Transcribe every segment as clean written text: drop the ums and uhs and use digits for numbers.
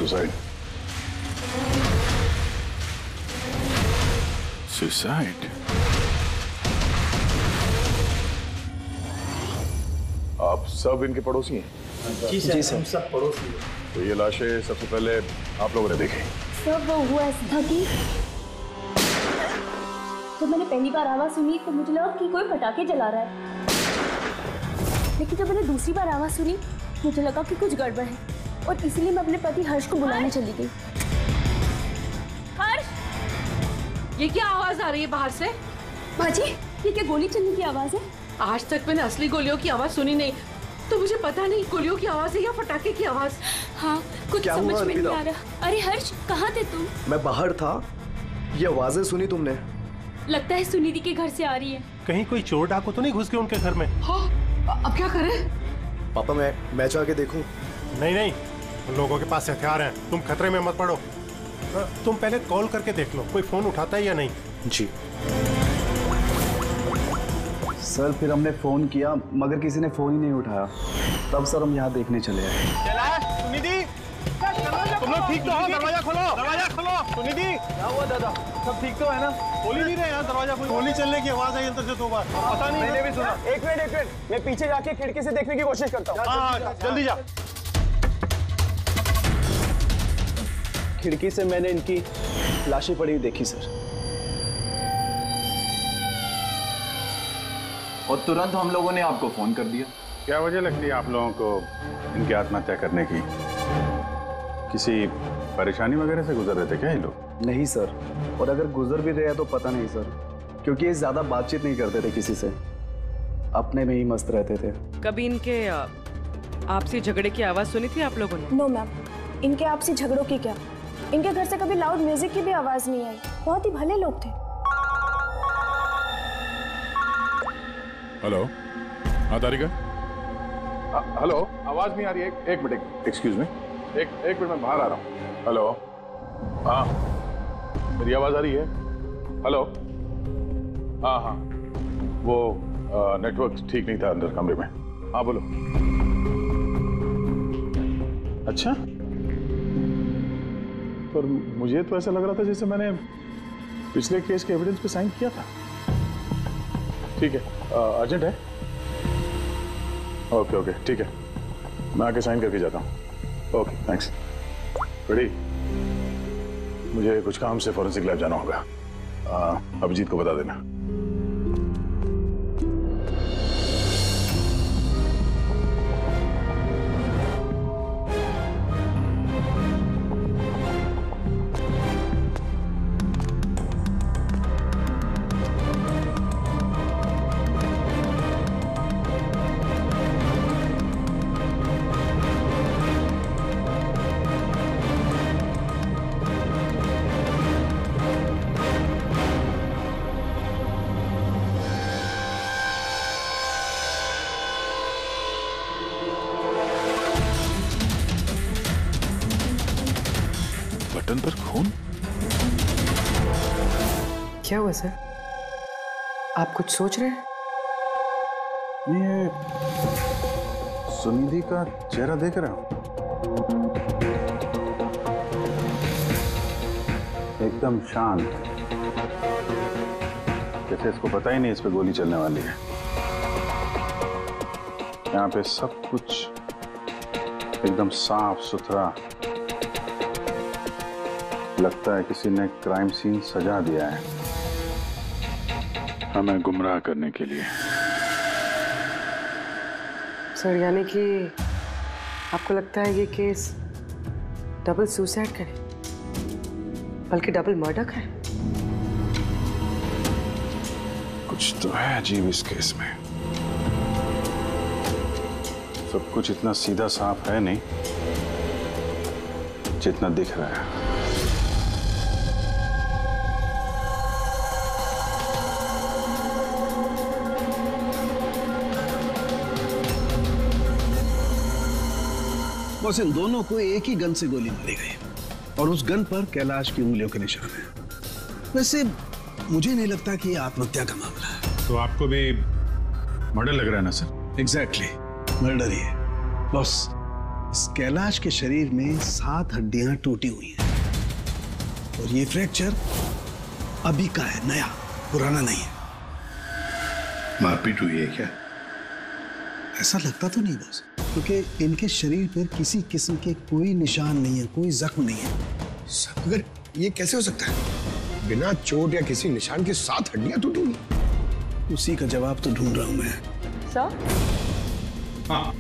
Suicide. Suicide? आप सब इनके पड़ोसी हैं? जी सर, हम सब पड़ोसी हैं। तो ये लाशें सबसे पहले आप लोगों ने देखी? सर वो हुआ ऐसा था कि जब मैंने पहली बार आवाज सुनी तो मुझे लगा कि कोई पटाखे जला रहा है, लेकिन जब मैंने दूसरी बार आवाज सुनी मुझे लगा कि कुछ गड़बड़ है और इसीलिए मैं अपने पति हर्ष को बुलाने चली गई। हर्ष, ये क्या आवाज आ रही है बाहर से? बाजी, ये क्या गोली चलने की आवाज है? आज तक मैंने असली गोलियों की आवाज सुनी नहीं, तो मुझे पता नहीं गोलियों की आवाज है या पटाखे की आवाज। हाँ, कुछ समझ में नहीं आ रहा। अरे हर्ष, कहाँ थे तुम? मैं बाहर था। ये आवाजें सुनी तुमने? लगता है सुनिधि के घर से आ रही है। कहीं कोई चोर डाकू तो नहीं घुस गए उनके घर में? हाँ, अब क्या करें? पापा मैं जाके देखूं? नहीं नहीं, उन लोगों के पास हथियार हैं, तुम खतरे में मत पड़ो। तुम पहले कॉल करके देख लो कोई फोन उठाता है या नहीं। जी सर, फिर हमने फोन किया मगर किसी ने फोन ही नहीं उठाया, तब सर हम यहाँ देखने चले आए। सुनिधि, तुम लोग ठीक तो हो? दरवाजा खोलो, दरवाजा खोलो। सुनिधि, क्या हुआ दादा? सब ठीक तो है ना? खोल ही नहीं रहे यहाँ दरवाजा। गोली चलने की आवाज आई अंदर से 2 बार। पता नहीं, मैंने भी सुना। एक मिनट, मैं पीछे जाके खिड़की से देखने की कोशिश करता हूँ। हाँ, जल्दी जा। खिड़की से मैंने इनकी लाशें पड़ी हुई देखी सर, और तुरंत हम लोगों ने आपको फोन कर दिया। क्या वजह लगती है आप लोगों को इनकी आत्महत्या करने की? किसी परेशानी वगैरह से गुजर रहे थे क्या ये लोग? नहीं सर, और अगर गुजर भी रहे तो पता नहीं सर, क्योंकि ये ज्यादा बातचीत नहीं करते थे किसी से, अपने में ही मस्त रहते थे। कभी इनके आपसी झगड़े की आवाज सुनी थी आप लोगों ने? नो मैम, इनके आपसी झगड़ों की क्या, इनके घर से कभी लाउड म्यूजिक की भी आवाज नहीं आई। बहुत ही भले लोग थे। हेलो, हाँ तारिका। हेलो, आवाज नहीं आ रही है। एक मिनट, एक्सक्यूज मी, एक मिनट, मैं बाहर आ रहा हूँ। हेलो, हाँ मेरी आवाज आ रही है? हेलो, हाँ, वो नेटवर्क ठीक नहीं था अंदर कमरे में। हाँ बोलो। अच्छा, पर मुझे तो ऐसा लग रहा था जैसे मैंने पिछले केस के एविडेंस पे साइन किया था। ठीक है, अर्जेंट है? ओके, ठीक है, मैं आके साइन करके जाता हूँ। Okay, thanks. रेडी? मुझे कुछ काम से फॉरेंसिक लैब जाना होगा। अभिजीत को बता देना। बटन पर खून? क्या हुआ सर? आप कुछ सोच रहे हैं? ये सुनिधि का चेहरा देख रहा हूं, एकदम शांत, जैसे इसको पता ही नहीं इस पे गोली चलने वाली है। यहाँ पे सब कुछ एकदम साफ सुथरा, लगता है किसी ने क्राइम सीन सजा दिया है हमें गुमराह करने के लिए। सर, यानी कि आपको लगता है ये केस डबल सुसाइड का है, बल्कि डबल मर्डर का है? कुछ तो है अजीब इस केस में। सब कुछ इतना सीधा साफ है नहीं जितना दिख रहा है। बस इन दोनों को एक ही गन से गोली मारी गई और उस गन पर कैलाश की उंगलियों के निशान है। वैसे मुझे नहीं लगता कि ये आत्महत्या का मामला है। तो आपको भी मर्डर लग रहा है ना सर? एग्जैक्टली, मर्डर ही है। बॉस, इस कैलाश के शरीर में 7 हड्डियां टूटी हुई हैं और ये फ्रैक्चर अभी का है, नया, पुराना नहीं है। मारपीट हुई है क्या? ऐसा लगता तो नहीं बॉस, क्योंकि इनके शरीर पर किसी किस्म के कोई निशान नहीं है, कोई जख्म नहीं है। मगर ये कैसे हो सकता है? बिना चोट या किसी निशान के 7 हड्डियां टूटी हुई। उसी का जवाब तो ढूंढ रहा हूं मैं। सर? हाँ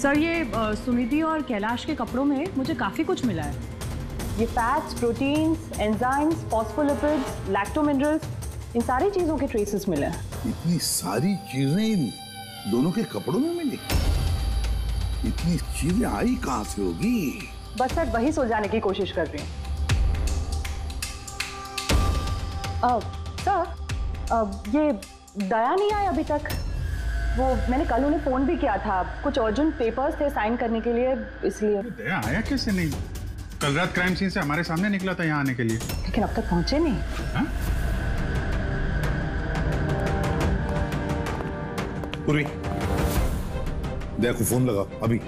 सर, ये सुनिधि और कैलाश के कपड़ों में मुझे काफी कुछ मिला है। ये फैट्स, प्रोटीन्स, एंजाइम्स, फॉस्फोलिपिड्स, लैक्टोमिनरल्स, इन सारी चीजों के ट्रेसेस मिले हैं। इतनी सारी चीजें इन दोनों के कपड़ों में मिली? इतनी चीजें आई कहां से होगी? बस सर वही सुलझाने की कोशिश कर रही हूँ। सर, ये दया नहीं आया अभी तक। वो मैंने कल उन्हें फोन भी किया था, कुछ अर्जेंट पेपर्स थे साइन करने के लिए, इसलिए। दया आया कैसे नहीं? कल रात क्राइम सीन से हमारे सामने निकला था यहाँ आने के लिए। लेकिन अब तक पहुंचे नहीं। हाँ? पूर्वी, दया को फोन लगा अभी।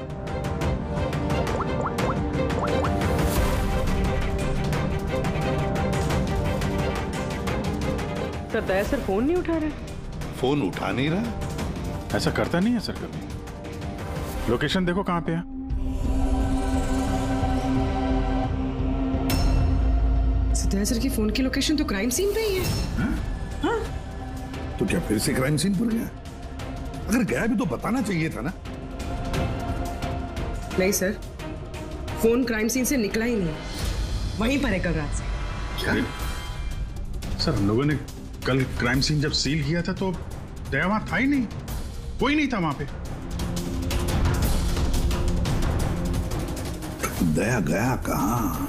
सर दया सर फोन नहीं उठा रहे। फोन उठा नहीं रहा? ऐसा करता नहीं है सर कभी। लोकेशन देखो कहाँ पे है। दया सर की फोन की लोकेशन तो क्राइम सीन पे ही है। हाँ? तो क्या फिर से क्राइम सीन पर गया? अगर गया भी तो बताना चाहिए था ना। नहीं सर, फोन क्राइम सीन से निकला ही नहीं, वहीं पर है कल रात से। क्या? सर हम लोगों ने कल क्राइम सीन जब सील किया था तो दया वहां था ही नहीं, कोई नहीं था वहां पे। दया गया कहां?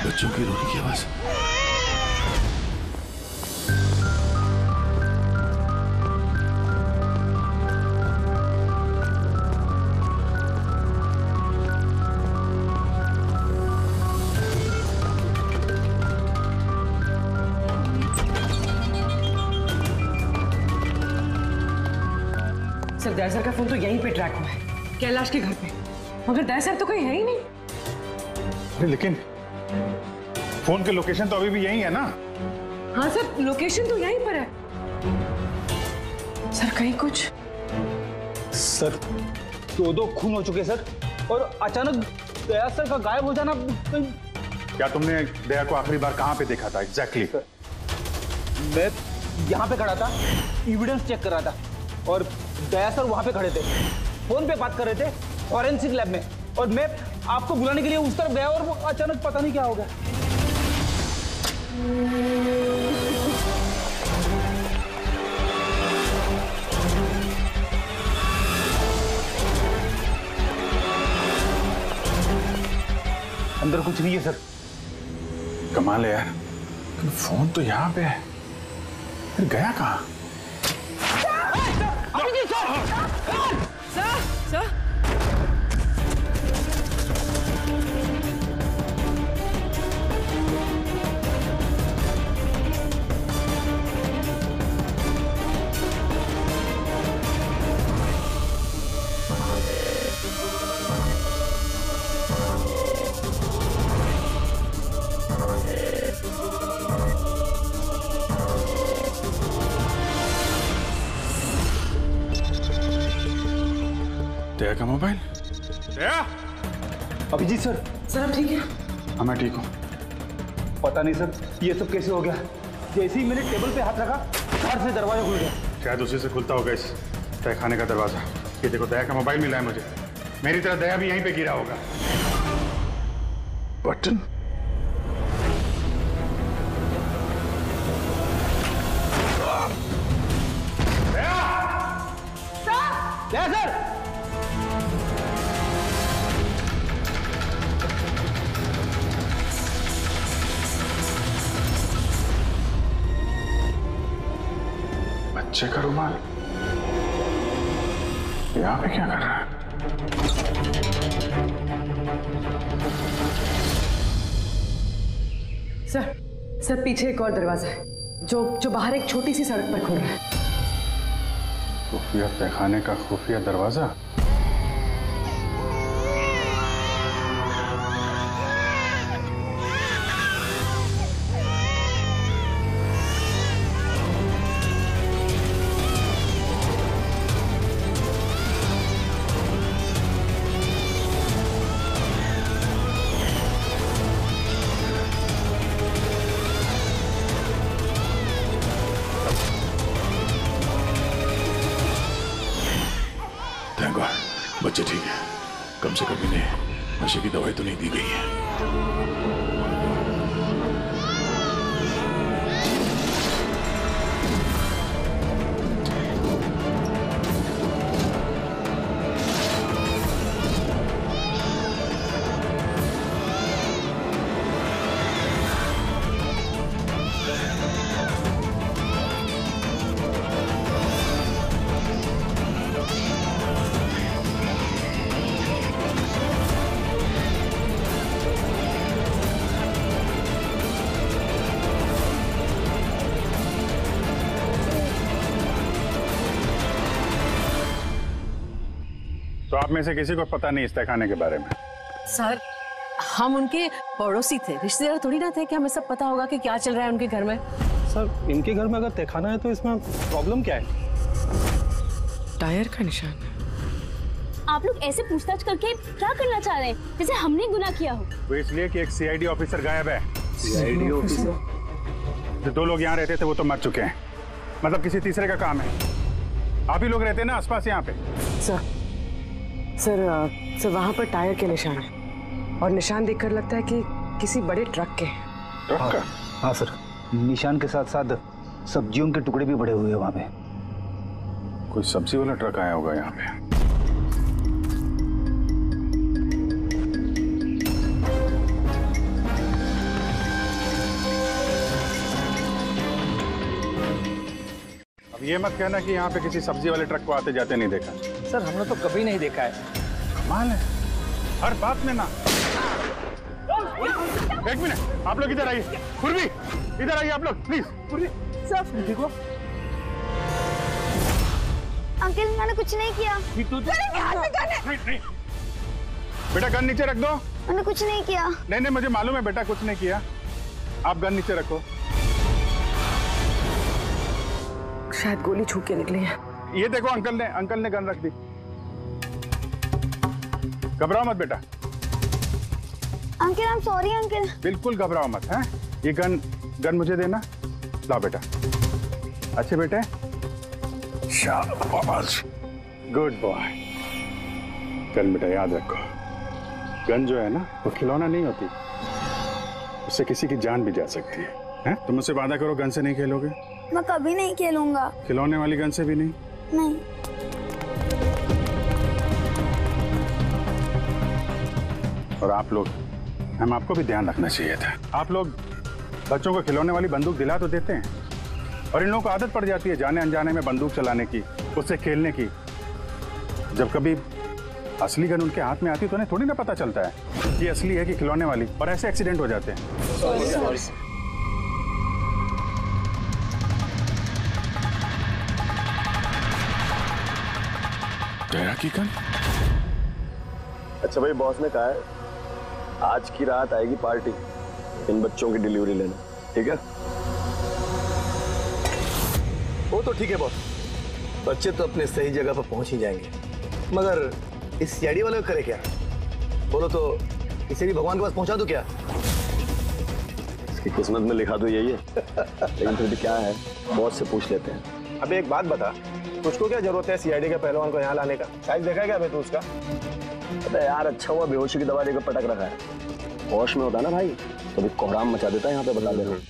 बच्चों की रोने की आवाज। सर दया सर का फोन तो यहीं पे ट्रैक हुआ है, कैलाश के घर पे, मगर दया सर तो कोई है ही नहीं। अरे लेकिन फोन के लोकेशन तो अभी भी यही है ना? हाँ सर, लोकेशन तो यहीं पर है। सर कहीं कुछ? सर 2 खून हो चुके सर, और अचानक दया सर का गायब हो जाना। क्या तुमने दया को आखिरी बार कहाँ पे देखा था एग्जैक्टली? मैं यहाँ पे खड़ा था, एविडेंस चेक कर रहा था, और दया सर वहां पे खड़े थे, फोन पे बात कर रहे थे फॉरेंसिक लैब में, और मैं आपको बुलाने के लिए उस तरफ गया और वो अचानक पता नहीं क्या हो गया। अंदर कुछ नहीं है सर। कमाल है यार, फोन तो यहाँ पे है, फिर गया कहाँ? दया का मोबाइल? दया? अभिजीत सर। सर आप ठीक है? हाँ मैं ठीक हूँ। पता नहीं सर ये सब कैसे हो गया, जैसे ही मैंने टेबल पे हाथ रखा बाहर से दरवाजा खुल गया। शायद उसी से खुलता होगा इस तहखाने का दरवाजा। ये देखो दया का मोबाइल मिला है मुझे, मेरी तरह दया भी यहीं पे गिरा होगा। बटन? दया सर। बच्चे का रुमाल यहाँ पे क्या कर रहा है? सर पीछे एक और दरवाजा है जो बाहर एक छोटी सी सड़क पर खुल रहा है। खुफिया तहखाने का खुफिया दरवाजा? बच्चे ठीक है, कम से कम इन्हें नशे की दवाई तो नहीं दी गई है। तो आप में से किसी को पता नहीं इस तहखाने के बारे में? सर हम उनके पड़ोसी थे, रिश्तेदार थोड़ी ना थे कि हमें सब पता होगा कि क्या चल रहा है उनके घर में। सर इनके घर में अगर तहखाना है तो इसमें प्रॉब्लम क्या है? टायर का निशान। आप लोग ऐसे पूछताछ करके क्या करना चाह रहे हैं, जैसे हमने गुनाह किया हो? वो इसलिए कि एक सीआईडी ऑफिसर गायब है। CID officer? जो 2 लोग यहाँ रहते थे वो तो मर चुके हैं, मतलब किसी तीसरे का काम है। आप ही लोग रहते हैं ना आसपास यहाँ पे? सर वहाँ पर टायर के निशान है और निशान देखकर लगता है कि किसी बड़े ट्रक के हैं। ट्रक का? हाँ सर, निशान के साथ साथ सब्जियों के टुकड़े भी बड़े हुए हैं वहाँ पे। कोई सब्जी वाला ट्रक आया होगा यहाँ पे। अब ये मत कहना कि यहाँ पे किसी सब्जी वाले ट्रक को आते जाते नहीं देखा। सर हमने तो कभी नहीं देखा है। कमाल है, हर बात में ना। एक मिनट, आप लोग इधर आइए। पूर्वी इधर आइए आप लोग प्लीज। पूर्वी सर देखो। अंकल मैंने कुछ नहीं किया। नहीं। बेटा गन नीचे रख दो। मैंने कुछ नहीं किया। नहीं मुझे मालूम है बेटा कुछ नहीं किया। आप गन नीचे रखो। शायद गोली छू के निकली है। ये देखो अंकल ने गन रख दी। घबराओ मत बेटा। Uncle I am sorry uncle. बिल्कुल घबराओ मत। हैं ये गन मुझे देना। लाओ बेटा। अच्छे बेटे, शाबाश, गुड बॉय। गन बेटा याद रखो, गन जो है ना वो खिलौना नहीं होती, उससे किसी की जान भी जा सकती है। हैं? तुम मुझसे वादा करो गन से नहीं खेलोगे। मैं कभी नहीं खेलूंगा। खिलौने वाली गन से भी नहीं? नहीं। और आप लोग मैम आपको भी ध्यान रखना चाहिए था। आप लोग बच्चों को खिलौने वाली बंदूक दिला तो देते हैं, और इन लोगों को आदत पड़ जाती है जाने अनजाने में बंदूक चलाने की, उससे खेलने की। जब कभी असली गन उनके हाथ में आती तो उन्हें थोड़ी ना पता चलता है कि असली है कि खिलौने वाली, और ऐसे एक्सीडेंट हो जाते हैं। गया की गन? अच्छा भाई, बॉस ने कहा है आज की रात आएगी पार्टी, इन बच्चों की डिलीवरी लेना, ठीक है? वो तो ठीक है बॉस, बच्चे तो अपने सही जगह पर पहुंच ही जाएंगे, मगर इस सीआईडी वाले को करे क्या? बोलो तो इसे भी भगवान के पास पहुंचा दो क्या? इसकी किस्मत में लिखा तो यही है। लेकिन फिर भी क्या है, बॉस से पूछ लेते हैं। अबे एक बात बता, तुझको क्या जरूरत है सीआईडी के पहलवान को यहाँ लाने का? शायद देखा है क्या तू उसका? अबे यार, अच्छा हुआ बेहोशी की दवा देकर पटक रखा है। होश में होता ना भाई तो भी कोहराम मचा देता है यहाँ पे, बता दे रहा हूँ।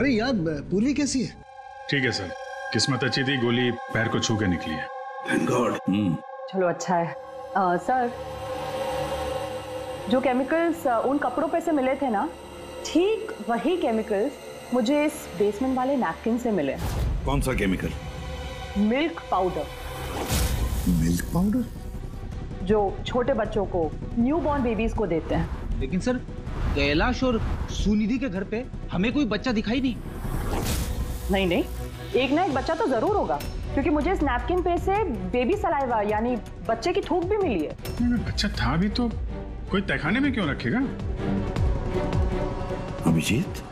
अरे यार, पूर्वी कैसी है? ठीक है सर, किस्मत अच्छी थी, गोली पैर को छू के निकली है। Thank God. चलो अच्छा है। सर, जो केमिकल्स उन कपड़ों पे से मिले थे ना, ठीक वही केमिकल्स मुझे इस बेसमेंट वाले नैपकिन से मिले। कौन सा chemical? Milk powder. Milk powder? जो छोटे बच्चों को, न्यू बॉर्न बेबीज को देते हैं। लेकिन सर, कैलाश और सुनिधि के घर पे हमें कोई बच्चा दिखाई नहीं। नहीं, एक ना एक बच्चा तो जरूर होगा, क्योंकि मुझे इस नैपकिन पे से बेबी सलाइवा यानी बच्चे की थूक भी मिली है। बच्चा था भी तो कोई तहखाने में क्यों रखेगा? अभिजीत,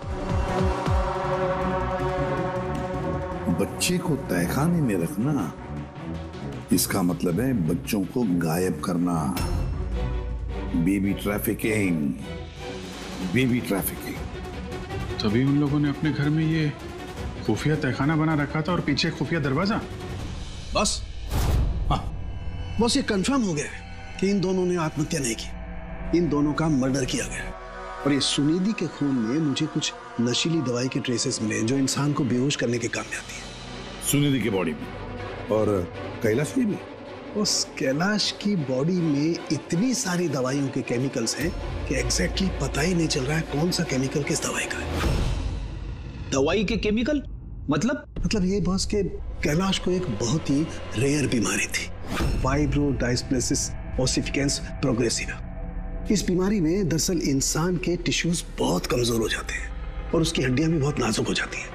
बच्चे को तहखाने में रखना, इसका मतलब है बच्चों को गायब करना। Baby trafficking, baby trafficking. तभी उन लोगों ने अपने घर में ये खुफिया तहखाना बना रखा था और पीछे खुफिया दरवाजा। बस हाँ, बस ये कंफर्म हो गया कि इन दोनों ने आत्महत्या नहीं की, इन दोनों का मर्डर किया गया। और ये सुनिधि के खून में मुझे कुछ नशीली दवाई के ट्रेसेस मिले जो इंसान को बेहोश करने के काम में आती है। सुनिधि की बॉडी में और कैलाश की भी। उस कैलाश की बॉडी में इतनी सारी दवाइयों के केमिकल्स हैं कि एग्जैक्टली पता ही नहीं चल रहा है कौन सा केमिकल किस दवाई का है। दवाई के केमिकल? मतलब ये बॉस के कैलाश को एक बहुत ही रेयर बीमारी थी, फाइब्रोडायस्प्लेसिस ओसिफिकेंस प्रोग्रेसिवा। इस बीमारी में दरअसल इंसान के टिश्यूज बहुत कमजोर हो जाते हैं और उसकी हड्डियां भी बहुत नाजुक हो जाती हैं।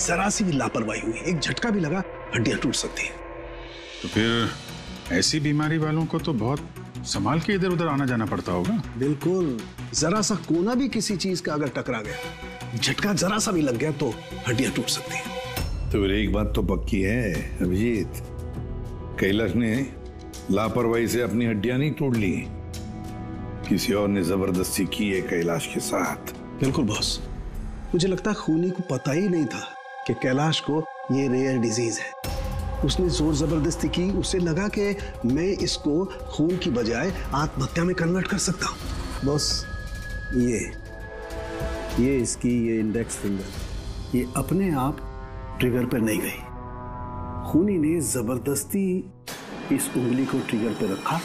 जरा सी भी लापरवाही हुई, एक झटका भी लगा, हड्डियां टूट सकती हैं। तो फिर ऐसी बीमारी वालों को तो बहुत संभाल के इधर उधर आना जाना पड़ता होगा। बिल्कुल, जरा सा कोना भी किसी चीज का अगर टकरा गया, झटका जरा सा भी लग गया तो हड्डियां टूट सकती हैं। तो फिर एक बात तो पक्की है अभिजीत, कैलाश ने लापरवाही से अपनी हड्डियां नहीं तोड़ ली, किसी और ने जबरदस्ती की है कैलाश के साथ। बिल्कुल बॉस, मुझे लगता है खूनी को पता ही नहीं था कि कैलाश को ये रेयर डिजीज है। उसने जोर जबरदस्ती की, उसे लगा कि मैं इसको खून की बजाय आत्महत्या में कन्वर्ट कर सकता हूँ। बॉस, ये इसकी ये इंडेक्स फिंगर, ये अपने आप ट्रिगर पर नहीं गई। खूनी ने जबरदस्ती इस उंगली को ट्रिगर पर रखा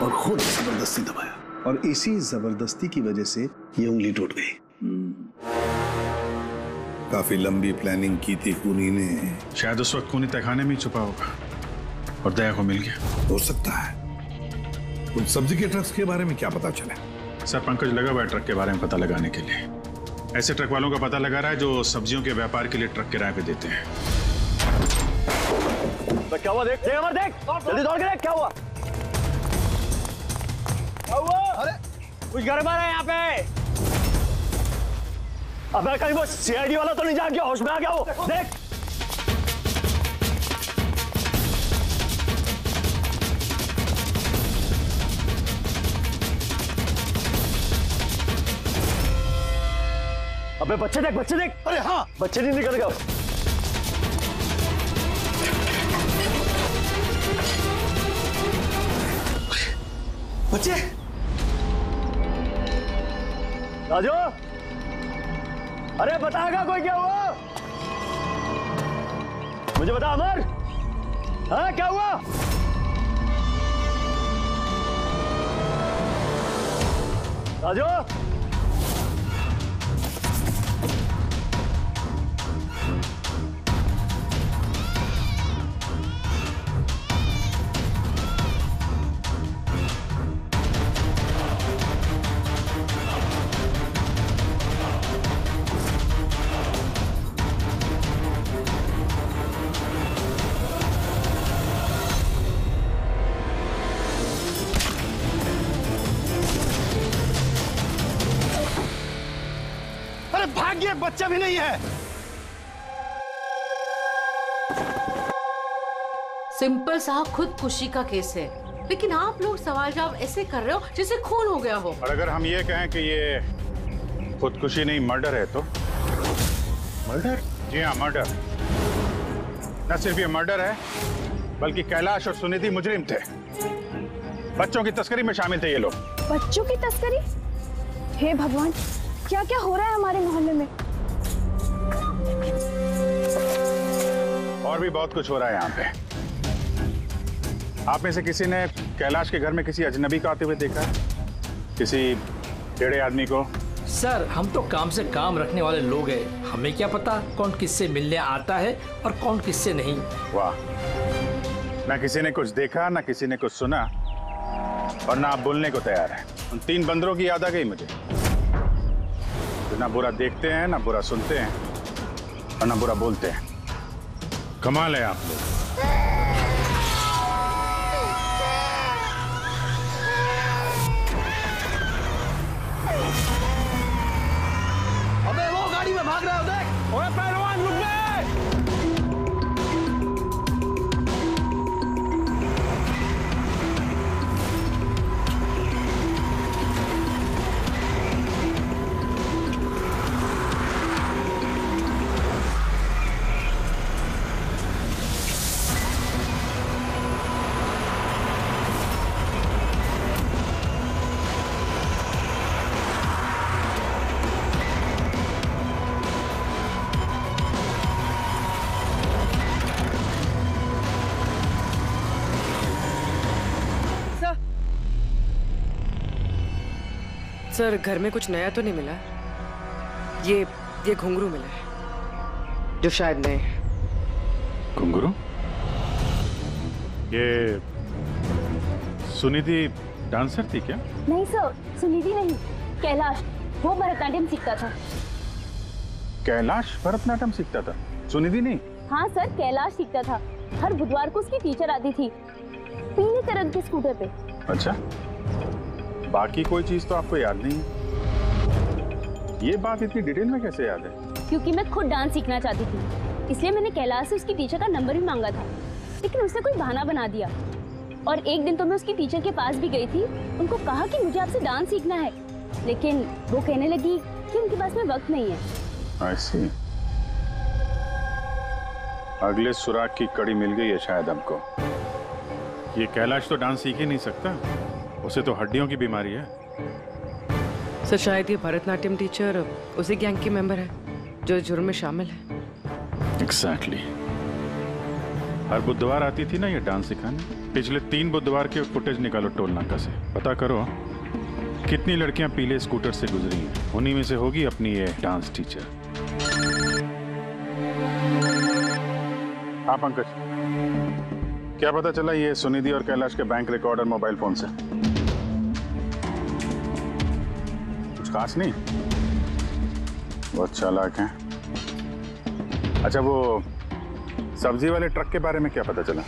और खुद जबरदस्ती दबाया, और इसी जबरदस्ती की वजह से ये उंगली टूट गई। काफी लंबी प्लानिंग की थी खूनी ने। शायद उस वक्त खूनी तहखाने में ही छुपा होगा और दया को मिल गया। हो सकता है। उन सब्जी के ट्रक्स के बारे में क्या पता चला? सर, पंकज लगा हुआ है ट्रक के बारे में पता लगाने के लिए। ऐसे ट्रक वालों का पता लगा रहा है जो सब्जियों के व्यापार के लिए ट्रक किराए पे देते हैं। तो क्या हुआ? देख जल्दी दौड़ के देख क्या हुआ। अरे कुछ गड़बड़ है यहाँ पे। अबे कहीं वो सीआईडी वाला तो नहीं जाग गया, होश में आ गया वो? देख। अबे बच्चे देख। अरे हाँ, बच्चे नहीं निकल गए। बच्चे राजू, अरे बताएगा कोई क्या हुआ? मुझे बता अमर, हाँ क्या हुआ? राजू, भाग्य बच्चा भी नहीं है। सिंपल सा खुदकुशी का केस है, लेकिन आप लोग सवाल जवाब ऐसे कर रहे हो जैसे खून हो गया हो। और अगर हम ये कहें कि ये खुदकुशी नहीं मर्डर है तो? मर्डर? जी हाँ मर्डर। न सिर्फ ये मर्डर है बल्कि कैलाश और सुनिधि मुजरिम थे। बच्चों की तस्करी में शामिल थे ये लोग। बच्चों की तस्करी? हे भगवान, क्या क्या हो रहा है हमारे मोहल्ले में? और भी बहुत कुछ हो रहा है यहाँ पे। आप में से किसी ने कैलाश के घर में किसी अजनबी को आते हुए देखा है? किसी टेढ़े आदमी को? सर हम तो काम से काम रखने वाले लोग हैं, हमें क्या पता कौन किससे मिलने आता है और कौन किससे नहीं। वाह, ना किसी ने कुछ देखा ना किसी ने कुछ सुना और ना आप बोलने को तैयार हैं। उन 3 बंदरों की याद आ गई मुझे, तो ना बुरा देखते हैं ना बुरा सुनते हैं और ना बुरा बोलते हैं। कमाल है आप लोग। अबे वो गाड़ी में भाग रहा है, देख। ओए पहलवान रुक गए। सर घर में कुछ नया तो नहीं मिला? ये घुंघरू मिला है जो शायद नए हैं। घुंघरू? ये सुनिधि डांसर थी क्या? नहीं सर, सुनिधि नहीं, कैलाश। वो भरतनाट्यम सीखता था। कैलाश भरतनाट्यम सीखता था, सुनिधि नहीं? हाँ सर, कैलाश सीखता था। हर बुधवार को उसकी टीचर आती थी, पीले रंग के स्कूटर पे। अच्छा, बाकी कोई चीज तो आपको याद नहीं है? ये बात इतनी डिटेल में कैसे याद है? क्योंकि मैं खुद डांस सीखना चाहती थी, इसलिए मैंने कैलाश से उसकी टीचर का नंबर भी मांगा था, लेकिन उसने कोई बहाना बना दिया। और एक दिन तो मैं उसकी टीचर के पास भी गई थी, उनको कहा कि मुझे आपसे डांस सीखना है, लेकिन वो कहने लगी कि उनके पास में वक्त नहीं है। I see। अगले सुराग की कड़ी मिल गई है शायद हमको। ये कैलाश तो डांस सीख ही नहीं सकता, उसे तो हड्डियों की बीमारी है। सर शायद ये भरतनाट्यम टीचर उसी गैंग की मेंबर है जो जुर्म में शामिल है। एग्जैक्टली। हर बुधवार आती थी ना ये डांस सिखाने। पिछले 3 बुधवार के फुटेज निकालो टोल नाका से, पता करो कितनी लड़कियां पीले स्कूटर से गुजरी हैं। उन्हीं में से होगी अपनी ये डांस टीचर। हाँ पंकज, क्या पता चला ये सुनिधि और कैलाश के बैंक रिकॉर्ड और मोबाइल फोन से? कुछ खास नहीं, बहुत चालाक हैं। अच्छा, वो सब्जी वाले ट्रक के बारे में क्या पता चला?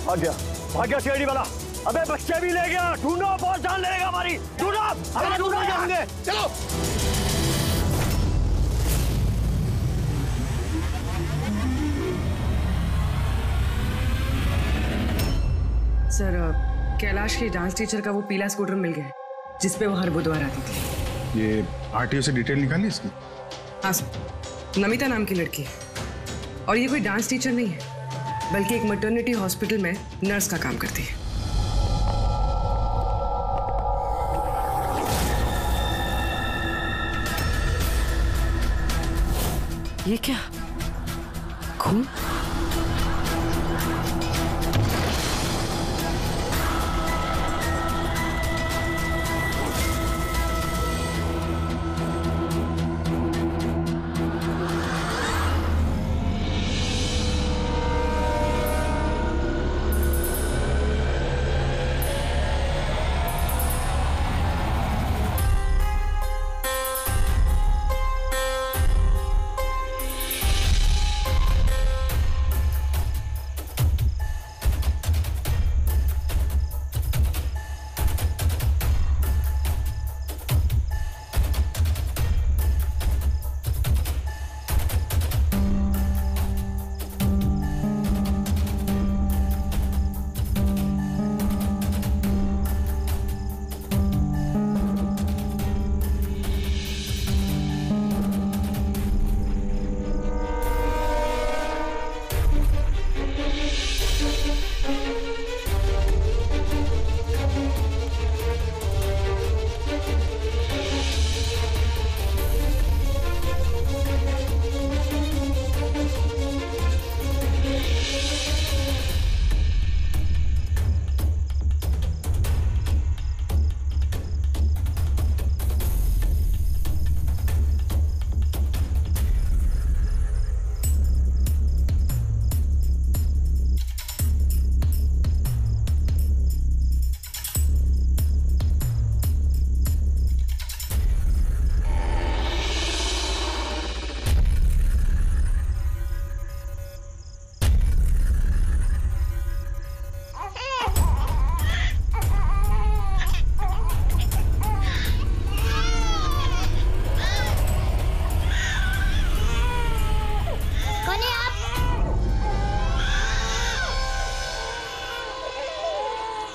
भाग गया सीआईडी वाला। अबे बच्चे भी ले गया। ढूंढो, बहुत जान लेगा हमारी। ढूंढो, अरे ढूंढो जाएंगे। चलो। सर, कैलाश के डांस टीचर का वो पीला स्कूटर मिल गया है जिसपे वो हर बुधवार आती थी। ये आरटीओ से डिटेल निकाली इसकी? हाँ सर, नमिता नाम की लड़की है और ये कोई डांस टीचर नहीं है बल्कि एक मैटरनिटी हॉस्पिटल में नर्स का काम करती है। ये क्या? खून?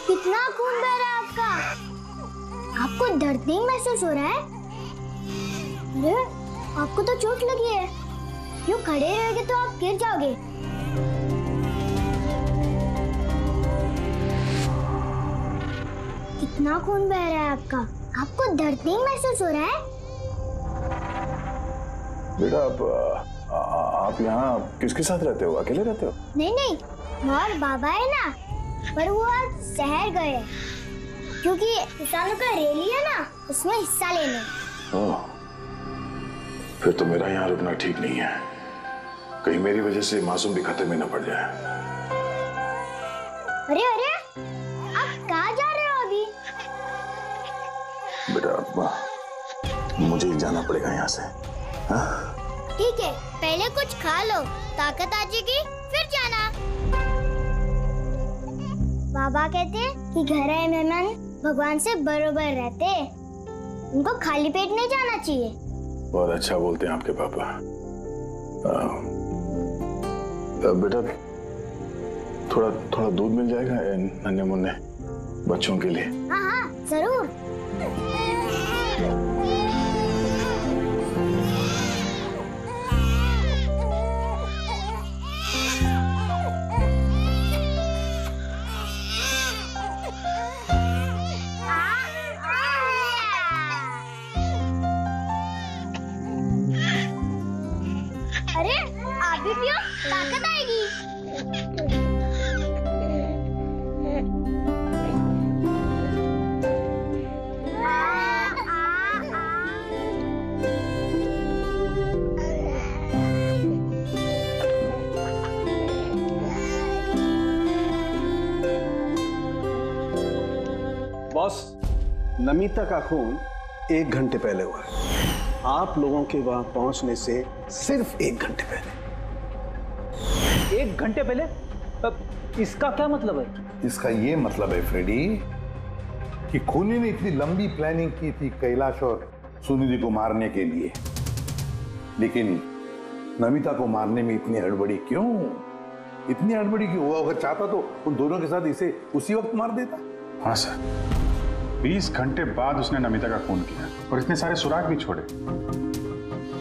कितना खून बह रहा है आपका? आपको दर्द नहीं महसूस हो रहा है? अरे आपको तो चोट लगी है। यूं खड़े रहोगे तो आप गिर जाओगे। कितना खून बह रहा है आपका? आपको दर्द नहीं महसूस हो रहा है? बेटा आप यहाँ किसके साथ रहते हो? अकेले रहते हो? नहीं नहीं, और बाबा है ना, पर वो आज शहर गए क्योंकि किसानों का रैली है ना, उसमें हिस्सा लेने। फिर तो मेरा यहाँ रुकना ठीक नहीं है। कहीं मेरी वजह से मासूम भी खतरे में न पड़ जाए। अरे अरे, आप कहाँ जा रहे हो अभी? बेटा मुझे जाना पड़ेगा यहाँ से। हाँ? ठीक है, पहले कुछ खा लो, ताकत आ जाएगी फिर जाना। बाबा कहते हैं कि घर आए मेहमान भगवान से बरोबर रहते, उनको खाली पेट नहीं जाना चाहिए। बहुत अच्छा बोलते हैं आपके पापा। बेटा थोड़ा दूध मिल जाएगा नन्हे मुन्ने बच्चों के लिए? हाँ हाँ जरूर। अरे आप भी पियो, ताकत आएगी। बॉस, नमिता का खून 1 घंटे पहले हुआ है। आप लोगों के वहां पहुंचने से सिर्फ 1 घंटे पहले। 1 घंटे पहले? इसका क्या मतलब है? इसका ये मतलब है फ्रेडी कि खूनी ने इतनी लंबी प्लानिंग की थी कैलाश और सुनिधि को मारने के लिए, लेकिन नमिता को मारने में इतनी हड़बड़ी क्यों? इतनी हड़बड़ी क्यों? वो अगर चाहता तो उन दोनों के साथ इसे उसी वक्त मार देता। हाँ सर, 20 घंटे बाद उसने नमिता का खून किया और इतने सारे सुराग भी छोड़े।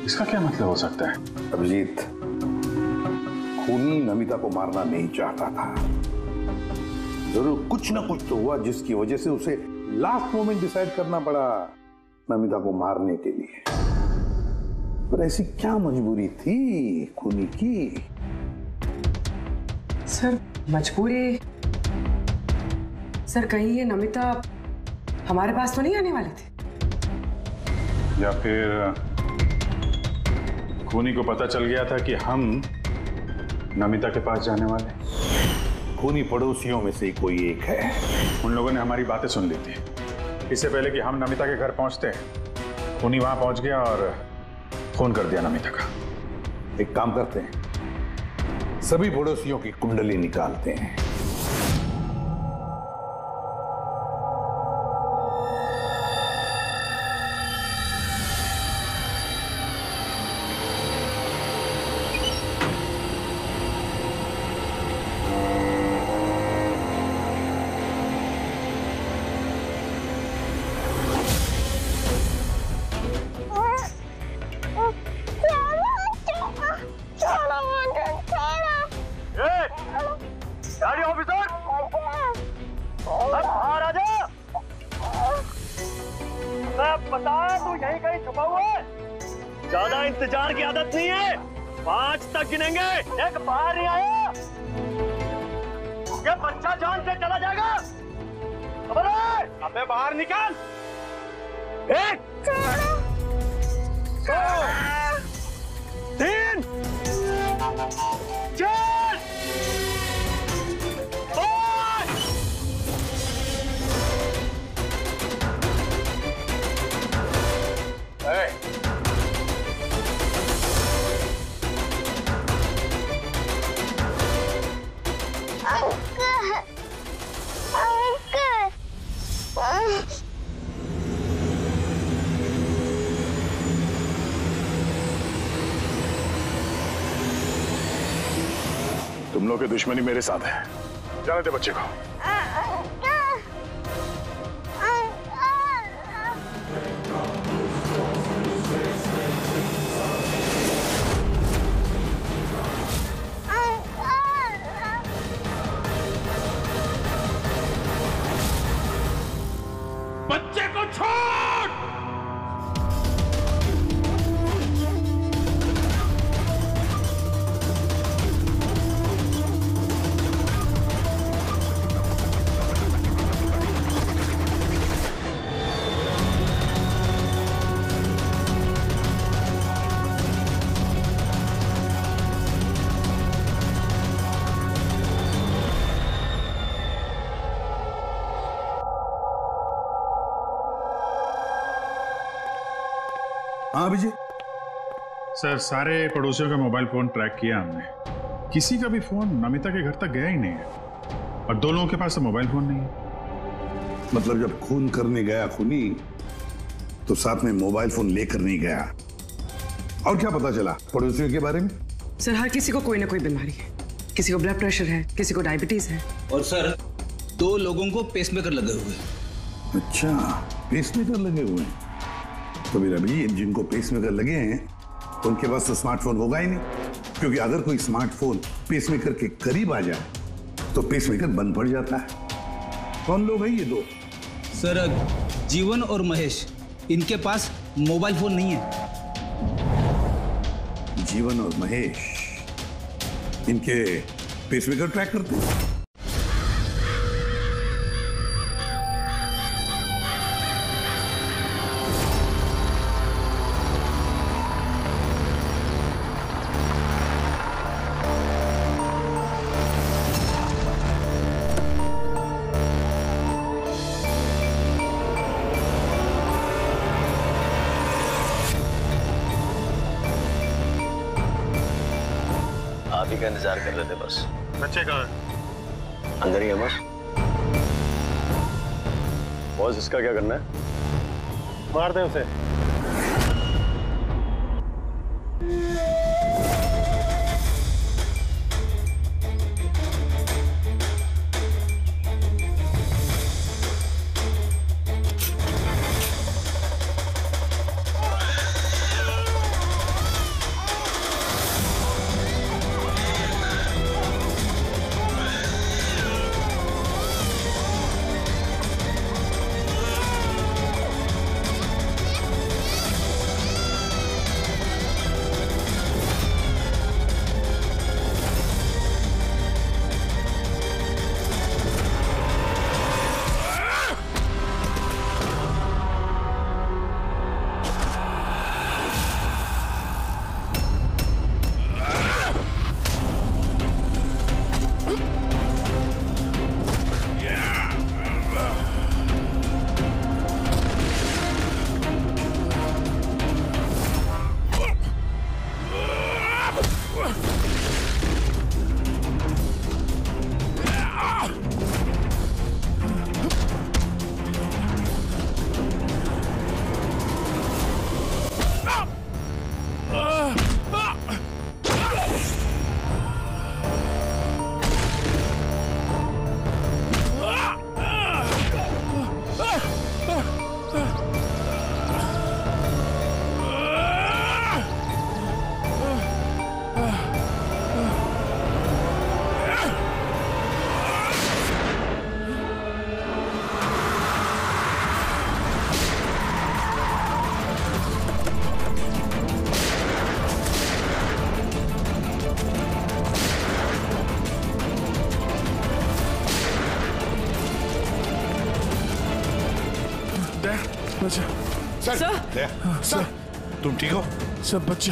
इसका क्या मतलब हो सकता है? अभिजीत, खूनी नमिता को मारना नहीं चाहता था। जरूर कुछ ना कुछ तो हुआ जिसकी वजह से उसे लास्ट मोमेंट डिसाइड करना पड़ा नमिता को मारने के लिए। पर ऐसी क्या मजबूरी थी खूनी की? सर मजबूरी, सर कहीं ये नमिता हमारे पास तो नहीं आने वाली थी? या फिर खूनी को पता चल गया था कि हम नमिता के पास जाने वाले? खूनी पड़ोसियों में से कोई एक है। उन लोगों ने हमारी बातें सुन ली थी। इससे पहले कि हम नमिता के घर पहुंचते, खूनी वहां पहुंच गया और फोन कर दिया नमिता का। एक काम करते हैं, सभी पड़ोसियों की कुंडली निकालते हैं। ज्यादा इंतजार की आदत नहीं है। 5 तक गिनेंगे, एक बाहर नहीं आया ये बच्चा जान से चला जाएगा। अबे बाहर निकाल। 1 2 3 4 5। तुम लोग की दुश्मनी मेरे साथ है। जाने दे बच्चे को। बच्चे को छोड़। हाँ अभिजीत। सर, सारे पड़ोसियों का मोबाइल फोन ट्रैक किया हमने, किसी का भी फोन नमिता के घर तक गया ही नहीं है और 2 लोगों के पास तो मोबाइल फोन नहीं है। मतलब जब खून करने गया खूनी तो साथ में मोबाइल फोन लेकर नहीं गया। और क्या पता चला पड़ोसियों के बारे में? सर हर किसी को कोई ना कोई बीमारी है। किसी को ब्लड प्रेशर है, किसी को डायबिटीज है। और सर 2 लोगों को पेसमेकर लगे हुए। अच्छा, पेसमेकर लगे हुए हैं। तो मेरा भी जिनको पेसमेकर लगे हैं उनके पास तो स्मार्टफोन होगा ही नहीं, क्योंकि अगर कोई स्मार्टफोन पेसमेकर के करीब आ जाए तो पेसमेकर बंद पड़ जाता है। कौन लोग हैं ये 2? सर जीवन और महेश, इनके पास मोबाइल फोन नहीं है। जीवन और महेश इनके पेसमेकर ट्रैक करते हैं। आप ही का इंतजार कर रहे थे बस। बच्चे कहाँ हैं? अंदर ही है बस। बॉस इसका क्या करना है? मार दे उसे। सर, सर, तुम ठीक हो? सब बच्चे।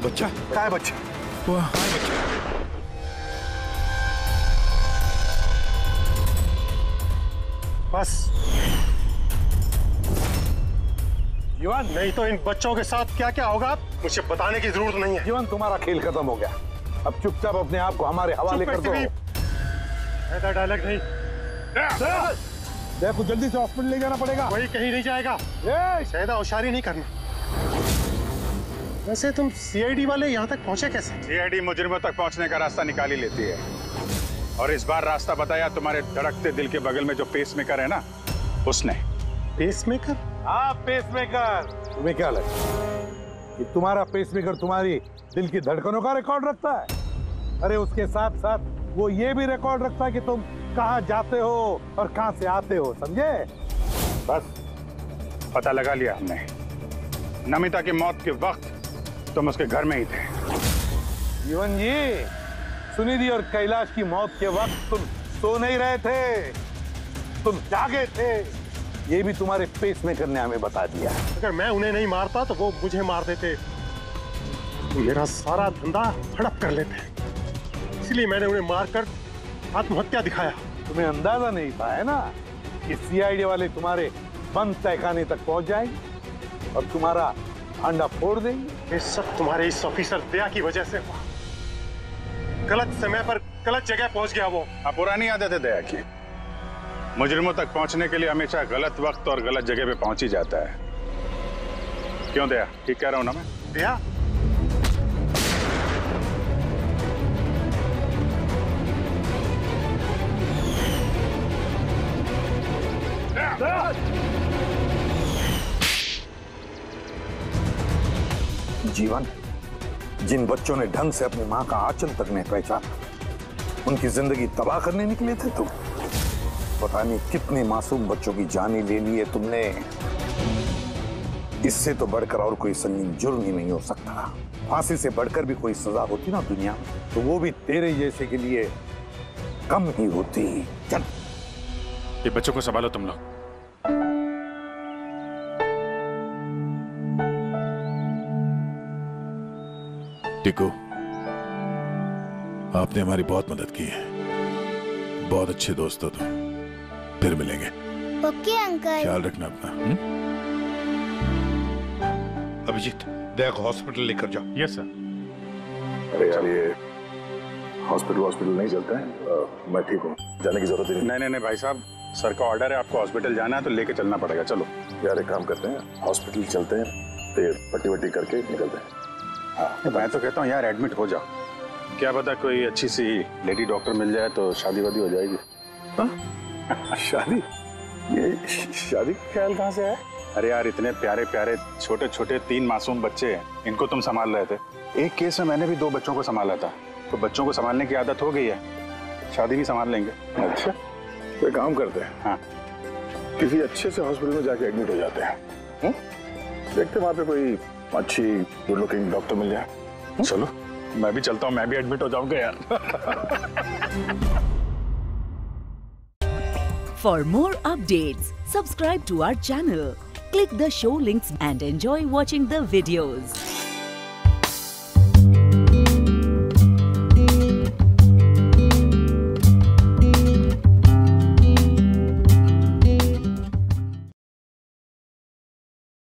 बच्चा? कहाँ है बच्चा? वहाँ। कहाँ है बच्चा? बस। जीवन, नहीं तो इन बच्चों के साथ क्या क्या होगा मुझे बताने की जरूरत नहीं है। जीवन, तुम्हारा खेल खत्म हो गया। अब चुपचाप अपने आप को हमारे हवाले कर दो। ऐसा डायलॉग नहीं। देखो जल्दी से हॉस्पिटल ले जाना पड़ेगा। कोई कहीं नहीं जाएगा। शायद होशियारी नहीं करना। वैसे तुम सीआईडी वाले यहाँ तक पहुँचे कैसे? सीआईडी मुजरिमों तक पहुँचने का रास्ता निकाल ही लेती है। और इस बार रास्ता बताया तुम्हारे धड़कते दिल के बगल में जो पेसमेकर है ना, उसने। पेसमेकर? हाँ, पेसमेकर। तुम्हें क्या लगता कि तुम्हारा पेसमेकर तुम्हारी दिल की धड़कनों का रिकॉर्ड रखता है? अरे उसके साथ साथ वो ये भी रिकॉर्ड रखता है कि तुम कहाँ जाते हो और कहाँ से आते हो, समझे? बस पता लगा लिया हमने। नमिता की मौत के वक्त तुम उसके घर में ही थे। जीवन जी, सुनिधि और कैलाश की मौत के वक्त तुम सो नहीं रहे थे, तुम जागे थे। ये भी तुम्हारे पेसमेकर ने हमें बता दिया। अगर मैं उन्हें नहीं मारता तो वो मुझे मार देते। मेरा सारा धंधा हड़प कर लेते, इसलिए मैंने उन्हें मारकर आत्महत्या दिखाया। तुम्हें अंदाजा नहीं था, है ना, कि सीआईडी वाले तुम्हारे बंद तहखाने तक पहुंच जाएंगे और तुम्हारा अंडा फोड़ देंगे। ये सब तुम्हारे इस ऑफिसर दया की वजह से हुआ। गलत समय पर गलत जगह पहुंच गया वो। अब पुरानी आदत है दया की। मुजरिमों तक पहुंचने के लिए हमेशा गलत वक्त और गलत जगह पे पहुंच ही जाता है। क्यों दया, ठीक कह रहा हूं ना मैं? दया? जीवन, जिन बच्चों ने ढंग से अपनी मां का आंचल तक नहीं पहचाना, उनकी जिंदगी तबाह करने निकले थे तुम। पता नहीं कितने मासूम बच्चों की जान ले ली है तुमने। इससे तो बढ़कर और कोई संगीन जुर्म ही नहीं हो सकता। फांसी से बढ़कर भी कोई सजा होती ना दुनिया में, तो वो भी तेरे जैसे के लिए कम ही होती। चल, ये बच्चों को संभालो तुम लोग। टिकू, आपने हमारी बहुत मदद की है। बहुत अच्छे दोस्त हो तुम। फिर मिलेंगे। Okay uncle. ख्याल रखना अपना। अभिजीत, दया को हॉस्पिटल लेकर जाओ। Yes sir. अरे यार, ये हॉस्पिटल नहीं चलते हैं। मैं ठीक हूँ, जाने की जरूरत ही नहीं। नहीं भाई साहब, सर का ऑर्डर है, आपको हॉस्पिटल जाना है तो लेके चलना पड़ेगा। चलो यार एक काम करते हैं, हॉस्पिटल चलते हैं, फिर पट्टी वट्टी करके निकलते हैं। हाँ मैं तो कहता हूँ यार एडमिट हो जाओ, क्या पता कोई अच्छी सी लेडी डॉक्टर मिल जाए तो शादी वादी हो जाएगी। शादी? ये शादी का ख्याल कहाँ से है? अरे यार इतने प्यारे प्यारे छोटे छोटे 3 मासूम बच्चे हैं, इनको तुम संभाल रहे थे। एक केस में मैंने भी 2 बच्चों को संभाला था, तो बच्चों को संभालने की आदत हो गई है, शादी भी संभाल लेंगे। अच्छा तो काम करते हैं, हाँ किसी अच्छे से हॉस्पिटल में जाके एडमिट हो जाते हैं। देखते हैं वहाँ पे कोई अच्छी गुड लुकिंग डॉक्टर मिल जाए। चलो मैं भी चलता हूँ, मैं भी एडमिट हो जाऊंगा यार। For more updates, subscribe to our channel, click the show links and enjoy watching the videos.